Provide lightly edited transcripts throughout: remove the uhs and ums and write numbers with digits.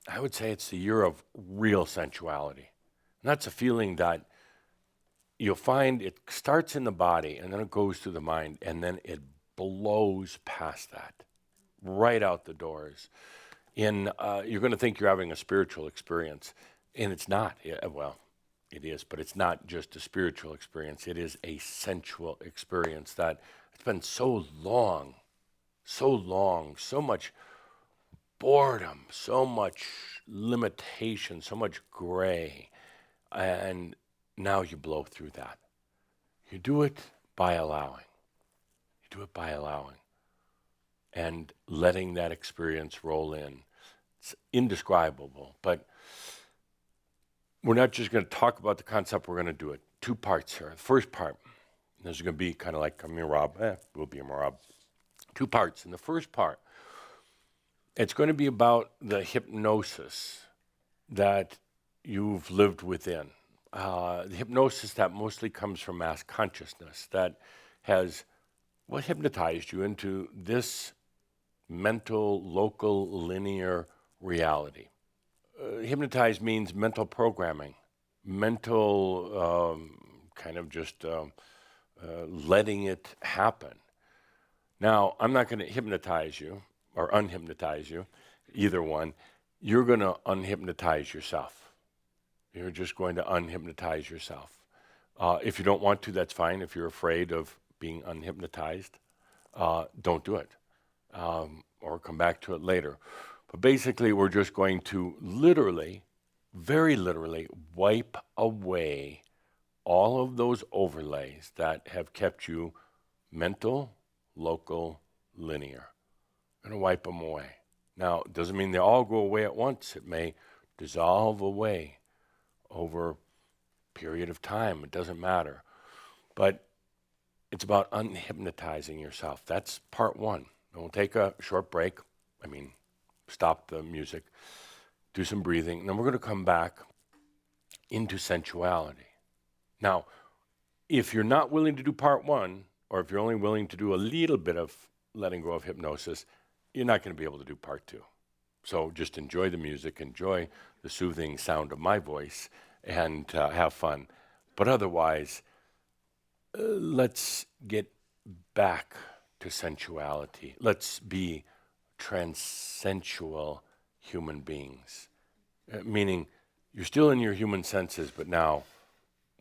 I would say it's the year of real sensuality. And that's a feeling that you'll find it starts in the body and then it goes through the mind and then it blows past that, right out the doors. You're going to think you're having a spiritual experience, and it's not. Well, it is, but it's not just a spiritual experience. It is a sensual experience that it's been so long, so much boredom, so much limitation, so much gray, and now you blow through that. You do it by allowing. You do it by allowing and letting that experience roll in. It's indescribable, but we're not just going to talk about the concept, we're going to do it. 2 parts here. The first part, this is going to be kind of like a Merabh, will be a Merabh. 2 parts. In the first part, it's going to be about the hypnosis that you've lived within. The hypnosis that mostly comes from mass consciousness, that has what hypnotized you into this mental, local, linear reality. Hypnotized means mental programming, mental kind of just letting it happen. Now, I'm not going to hypnotize you or unhypnotize you, either one. You're going to unhypnotize yourself. You're just going to unhypnotize yourself. If you don't want to, that's fine. If you're afraid of being unhypnotized, don't do it, or come back to it later. But basically, we're just going to literally, very literally, wipe away all of those overlays that have kept you mental, local, linear. We're going to wipe them away. Now, it doesn't mean they all go away at once. It may dissolve away over a period of time. It doesn't matter. But it's about unhypnotizing yourself. That's part 1. And we'll take a short break. Stop the music, do some breathing, and then we're going to come back into sensuality. Now, if you're not willing to do part 1, or if you're only willing to do a little bit of letting go of hypnosis, you're not going to be able to do part 2. So just enjoy the music, enjoy the soothing sound of my voice, and have fun. But otherwise, let's get back to sensuality. Let's be transsensual human beings, meaning you're still in your human senses, but now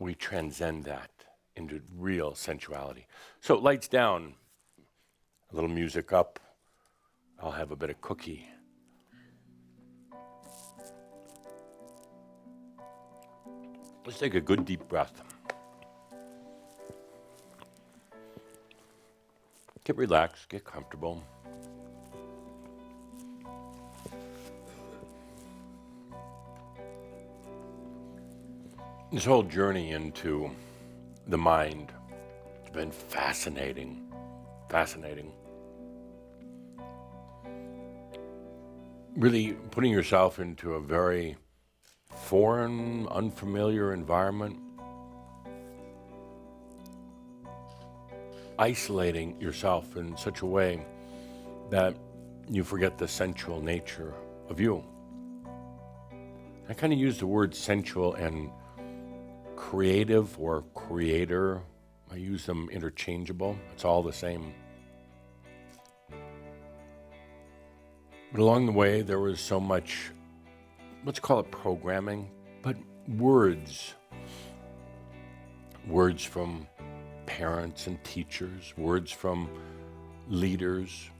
we transcend that into real sensuality. So lights down, a little music up. I'll have a bit of cookie. Let's take a good deep breath. Get relaxed, get comfortable. This whole journey into the mind has been fascinating. Really putting yourself into a very foreign, unfamiliar environment. Isolating yourself in such a way that you forget the sensual nature of you. I kind of use the word sensual and creative or creator. I use them interchangeable. It's all the same. But along the way, there was so much, let's call it programming, but words from parents and teachers, words from leaders,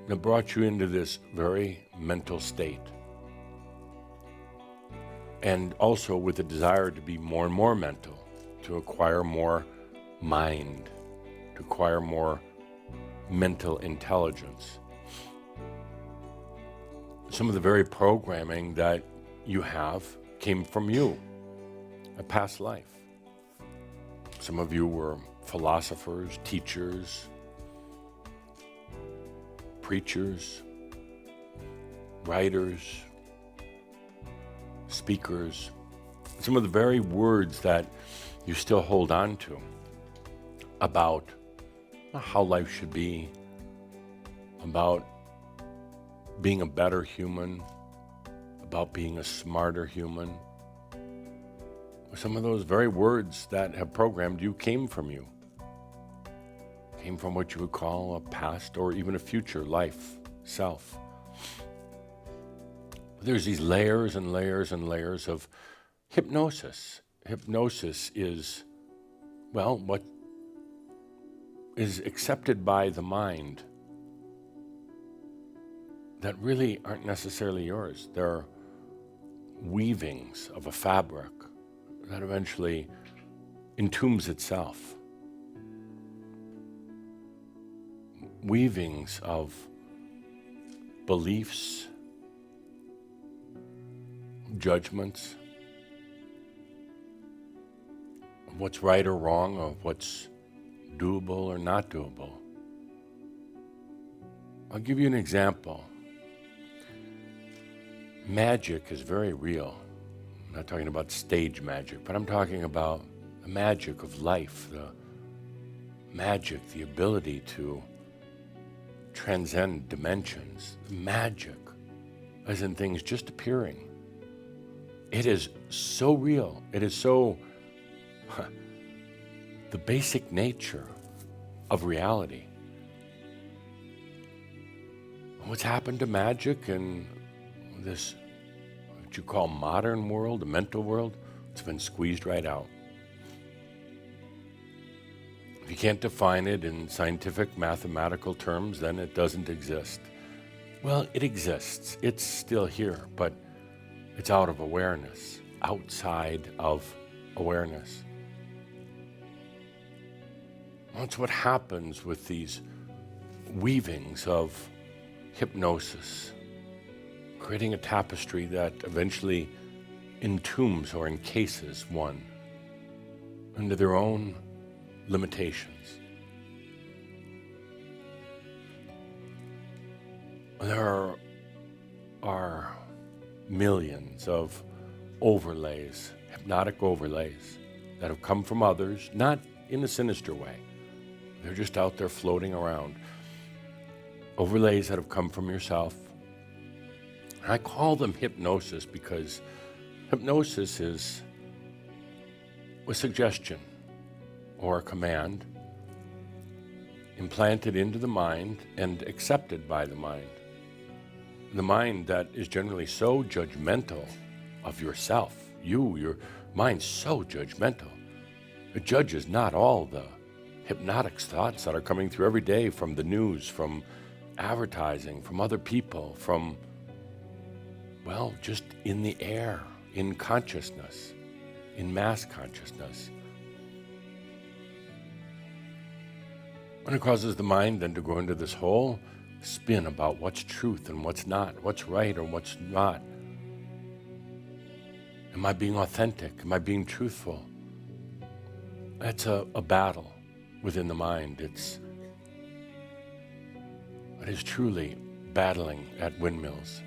that brought you into this very mental state. And also with a desire to be more and more mental, to acquire more mind, to acquire more mental intelligence. Some of the very programming that you have came from you, a past life. Some of you were philosophers, teachers, preachers, writers, speakers. Some of the very words that you still hold on to about how life should be, about being a better human, about being a smarter human. Some of those very words that have programmed you came from you. Came from what you would call a past or even a future life, self. There's these layers and layers and layers of hypnosis. Hypnosis is, well, what is accepted by the mind that really aren't necessarily yours. They're weavings of a fabric that eventually entombs itself. Weavings of beliefs, judgments, of what's right or wrong, of what's doable or not doable. I'll give you an example. Magic is very real. I'm not talking about stage magic, but I'm talking about the magic of life, the magic, the ability to transcend dimensions, magic, as in things just appearing. It is so real. It is so the basic nature of reality. What's happened to magic in this, what you call modern world, the mental world, it's been squeezed right out. If you can't define it in scientific, mathematical terms, then it doesn't exist. Well, it exists. It's still here, but it's out of awareness, outside of awareness. That's what happens with these weavings of hypnosis, creating a tapestry that eventually entombs or encases one under their own limitations. There are millions of overlays, hypnotic overlays, that have come from others, not in a sinister way. They're just out there floating around. Overlays that have come from yourself. And I call them hypnosis because hypnosis is a suggestion or a command implanted into the mind and accepted by the mind. The mind that is generally so judgmental of yourself, your mind's so judgmental. It judges not all the hypnotic thoughts that are coming through every day from the news, from advertising, from other people, from, well, just in the air, in consciousness, in mass consciousness. And it causes the mind then to go into this whole spin about what's truth and what's not, what's right or what's not. Am I being authentic? Am I being truthful? That's a battle within the mind. It is truly battling at windmills.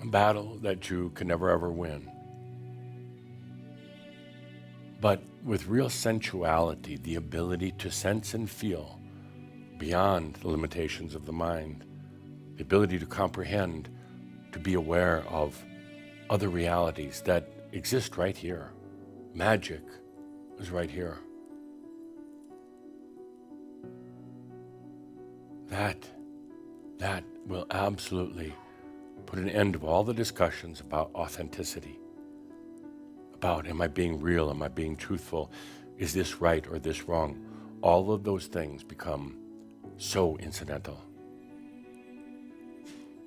A battle that you can never ever win. But with real sensuality, the ability to sense and feel beyond the limitations of the mind, the ability to comprehend, to be aware of other realities that exist right here. Magic is right here. That will absolutely put an end to all the discussions about authenticity. About, am I being real? Am I being truthful? Is this right or this wrong? All of those things become so incidental.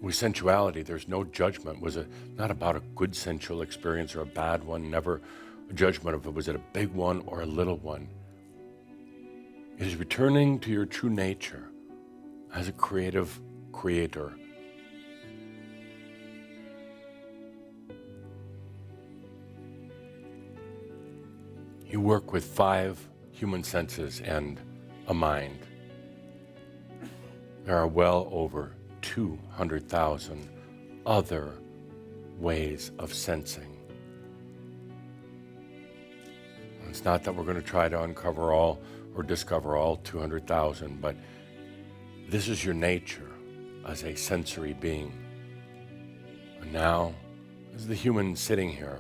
With sensuality, there's no judgment. Was it not about a good sensual experience or a bad one? Never a judgment of it. Was it a big one or a little one? It is returning to your true nature as a creative creator. You work with 5 human senses and a mind. There are well over 200,000 other ways of sensing. And it's not that we're going to try to uncover all or discover all 200,000, but This is your nature as a sensory being. And now, as the human sitting here,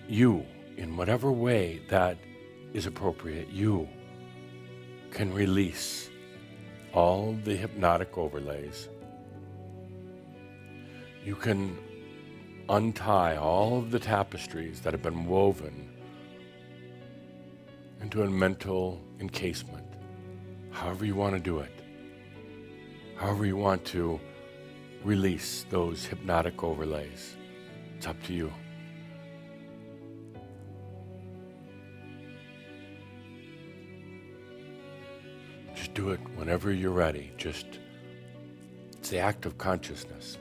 you, in whatever way that is appropriate, you can release all the hypnotic overlays. You can untie all of the tapestries that have been woven into a mental encasement, however you want to do it, however you want to release those hypnotic overlays. It's up to you. Just do it whenever you're ready. It's the act of consciousness.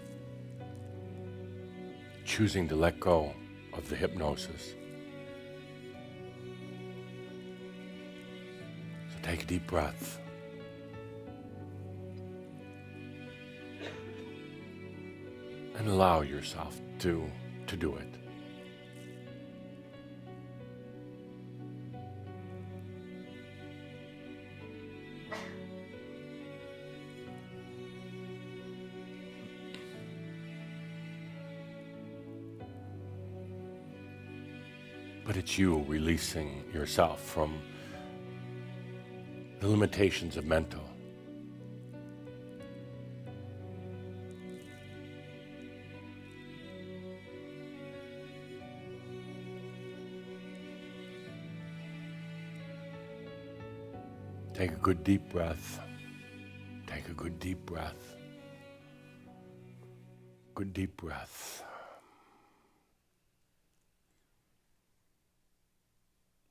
Choosing to let go of the hypnosis. So take a deep breath. And allow yourself to do it. But it's you releasing yourself from the limitations of mental. Take a good deep breath. Take a good deep breath. Good deep breath.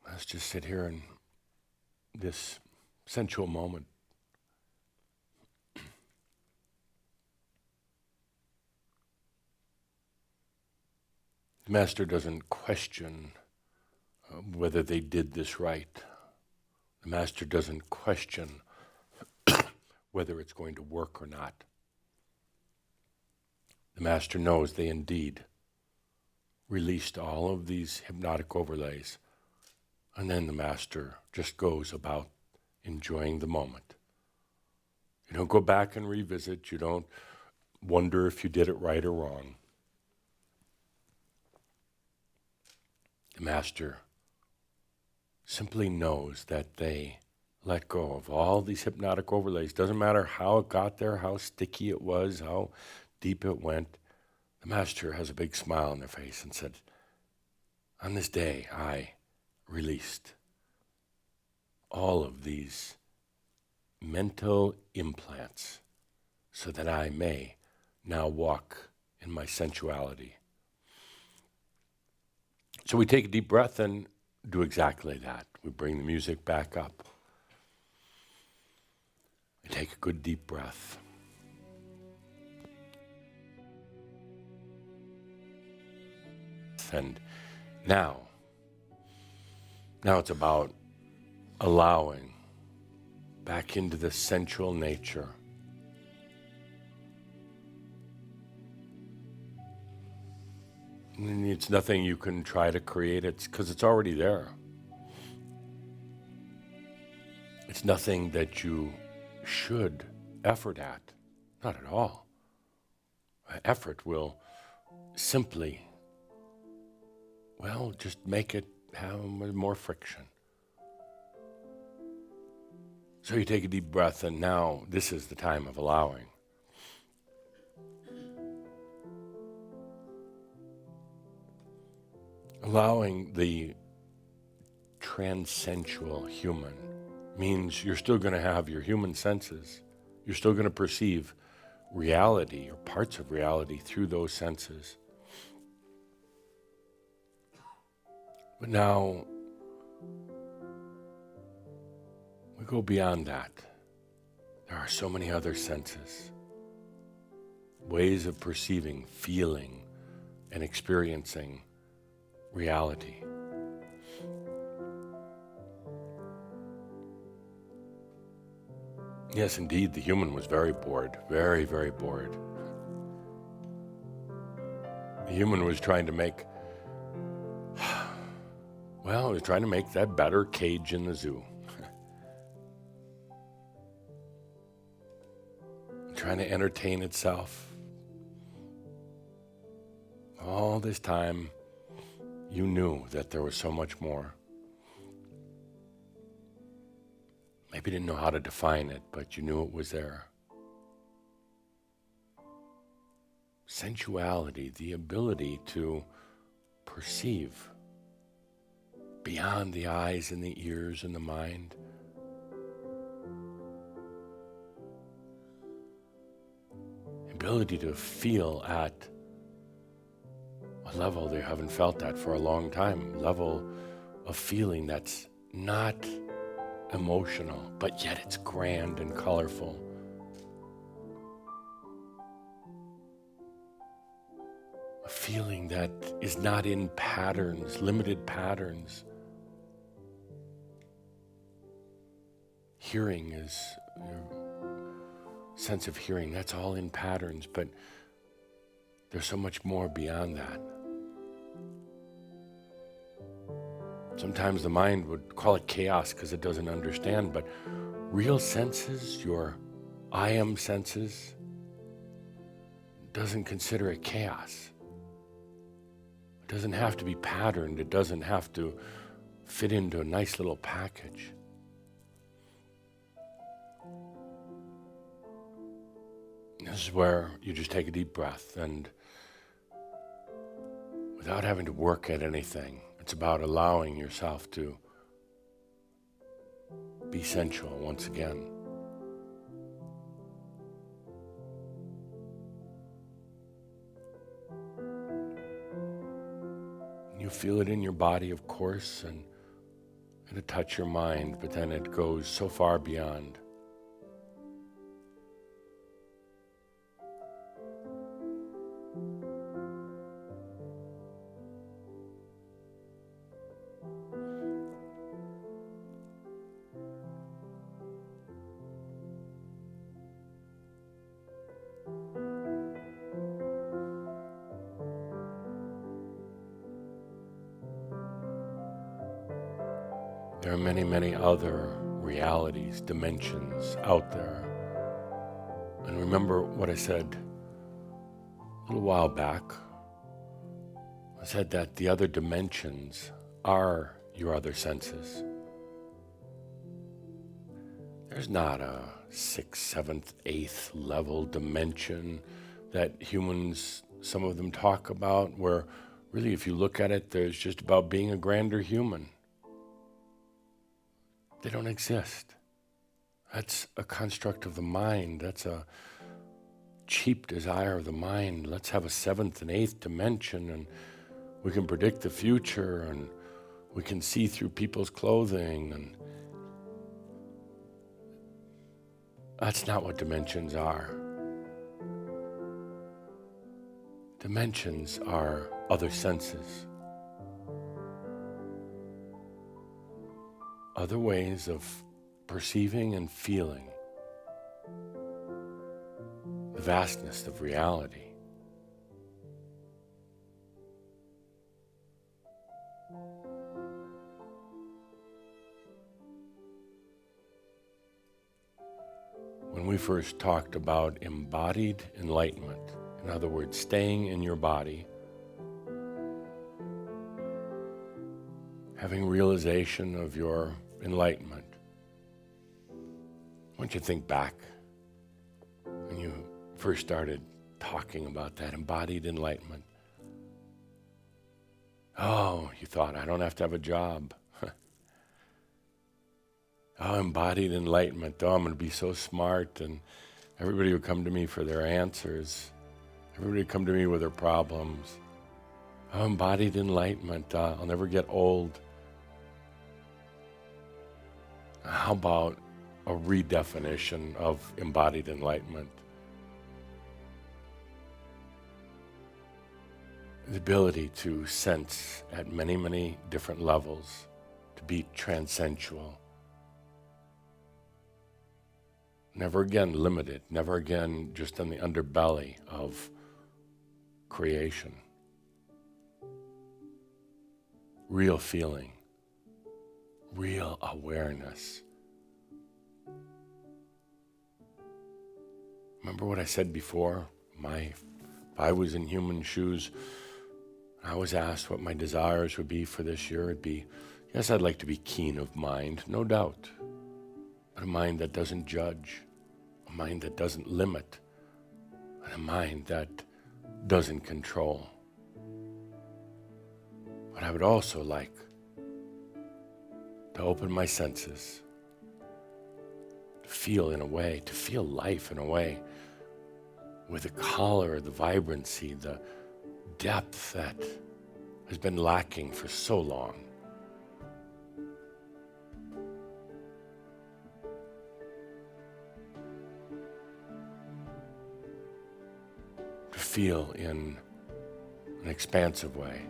Let's just sit here in this sensual moment. The master doesn't question whether they did this right. The master doesn't question whether it's going to work or not. The master knows they indeed released all of these hypnotic overlays. And then the master just goes about enjoying the moment. You don't go back and revisit. You don't wonder if you did it right or wrong. The master simply knows that they let go of all these hypnotic overlays. Doesn't matter how it got there, how sticky it was, how deep it went. The master has a big smile on their face and said, on this day, I released all of these mental implants so that I may now walk in my sensuality. So we take a deep breath and do exactly that. We bring the music back up. We take a good deep breath. And now it's about allowing back into the sensual nature. And it's nothing you can try to create, it's because it's already there. It's nothing that you should effort at, not at all. Effort will simply, just make it have more friction. So you take a deep breath, and now this is the time of allowing. Allowing the transsensual human means you're still going to have your human senses. You're still going to perceive reality or parts of reality through those senses. But now we go beyond that. There are so many other senses, ways of perceiving, feeling, and experiencing reality. Yes, indeed, the human was very bored, very, very bored. The human was trying to make, he was trying to make that better cage in the zoo. trying to entertain itself. All this time, you knew that there was so much more. Maybe you didn't know how to define it, but you knew it was there. Sensuality, the ability to perceive beyond the eyes and the ears and the mind. Ability to feel at a level they haven't felt at for a long time, level of feeling that's not emotional, but yet it's grand and colorful. A feeling that is not in patterns, limited patterns. Hearing is your sense of hearing, that's all in patterns, but there's so much more beyond that. Sometimes the mind would call it chaos because it doesn't understand, but real senses, your I am senses, doesn't consider it chaos. It doesn't have to be patterned. It doesn't have to fit into a nice little package. This is where you just take a deep breath, and without having to work at anything, it's about allowing yourself to be sensual once again. You feel it in your body, of course, and it'll touch your mind, but then it goes so far beyond. There are many, many other realities, dimensions out there. And remember what I said a little while back. I said that the other dimensions are your other senses. There's not a 6th, 7th, 8th level dimension that humans, some of them talk about, where really if you look at it, there's just about being a grander human. They don't exist. That's a construct of the mind. That's a cheap desire of the mind. Let's have a 7th and 8th dimension, and we can predict the future, and we can see through people's clothing, and that's not what dimensions are. Dimensions are other senses. Other ways of perceiving and feeling the vastness of reality. When we first talked about embodied enlightenment, in other words, staying in your body, having realization of your enlightenment. I want you to think back when you first started talking about that embodied enlightenment. Oh, you thought, I don't have to have a job. Oh, embodied enlightenment. Oh, I'm going to be so smart, and everybody will come to me for their answers. Everybody will come to me with their problems. Oh, embodied enlightenment. I'll never get old. How about a redefinition of embodied enlightenment? The ability to sense at many, many different levels, to be transsensual. Never again limited, never again just in the underbelly of creation. Real feeling. Real awareness. Remember what I said before? If I was in human shoes, I was asked what my desires would be for this year. It'd be, yes, I'd like to be keen of mind, no doubt, but a mind that doesn't judge, a mind that doesn't limit, and a mind that doesn't control. But I would also like to open my senses, to feel in a way, to feel life in a way, with the color, the vibrancy, the depth that has been lacking for so long. To feel in an expansive way.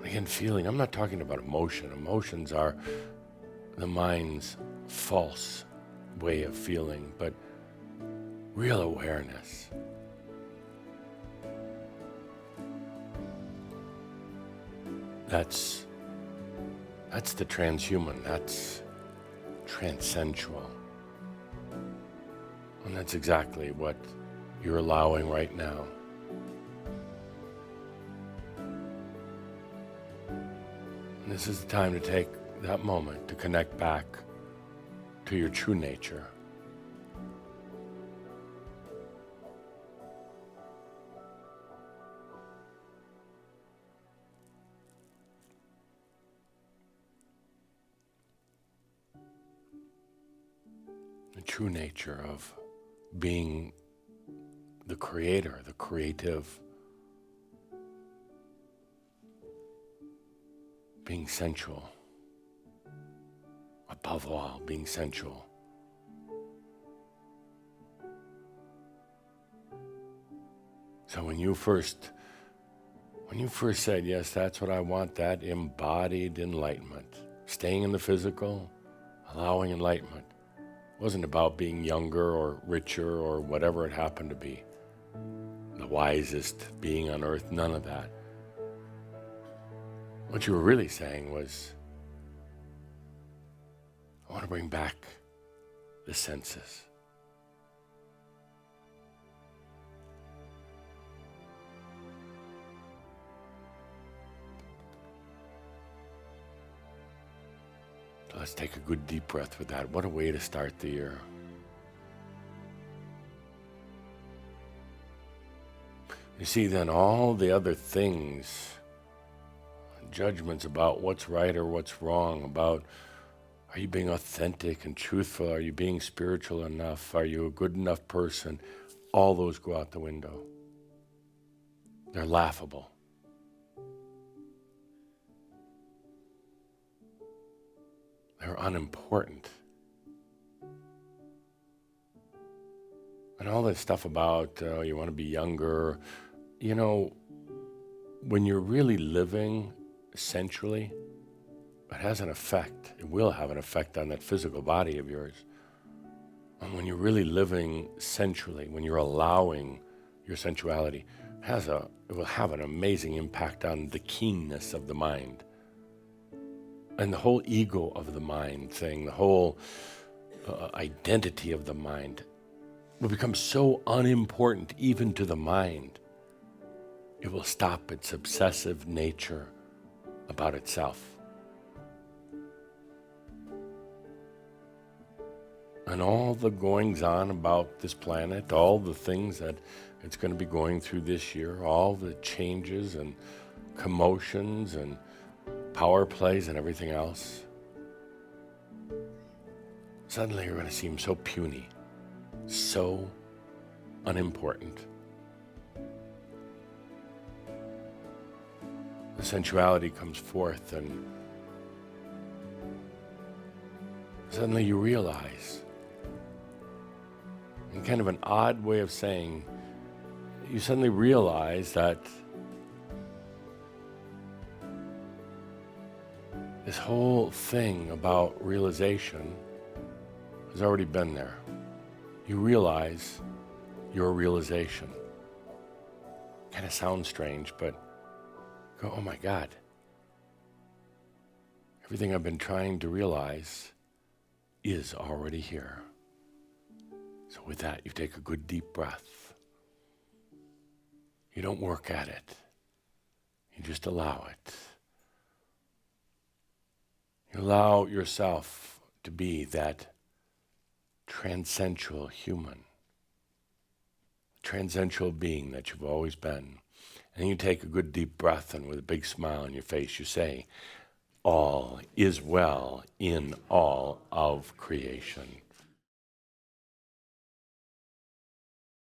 Again, feeling, I'm not talking about emotion. Emotions are the mind's false way of feeling, but real awareness. That's the transhuman, that's transsensual. And that's exactly what you're allowing right now. And this is the time to take that moment to connect back to your true nature. The true nature of being the creator, the creative, being sensual. Above all, being sensual. So when you first said, yes, that's what I want, that embodied enlightenment, staying in the physical, allowing enlightenment, wasn't about being younger or richer or whatever it happened to be. The wisest being on earth, none of that. What you were really saying was, I want to bring back the senses. So let's take a good deep breath with that. What a way to start the year. You see, then all the other things, judgments about what's right or what's wrong, about are you being authentic and truthful? Are you being spiritual enough? Are you a good enough person? All those go out the window. They're laughable. They're unimportant. And all that stuff about you want to be younger, you know, when you're really living sensually, it has an effect. It will have an effect on that physical body of yours. And when you're really living sensually, when you're allowing your sensuality, it will have an amazing impact on the keenness of the mind. And the whole ego of the mind thing, the whole identity of the mind will become so unimportant even to the mind. It will stop its obsessive nature about itself. And all the goings on about this planet, all the things that it's going to be going through this year, all the changes and commotions and power plays and everything else, suddenly you're going to seem so puny, so unimportant. The sensuality comes forth and suddenly you realize, in kind of an odd way of saying, you suddenly realize that this whole thing about realization has already been there. You realize your realization. Kind of sounds strange, but go, oh my God. Everything I've been trying to realize is already here. So with that, you take a good deep breath. You don't work at it. You just allow it. You allow yourself to be that transsensual human, transsensual being that you've always been. And you take a good deep breath, and with a big smile on your face, you say, all is well in all of creation.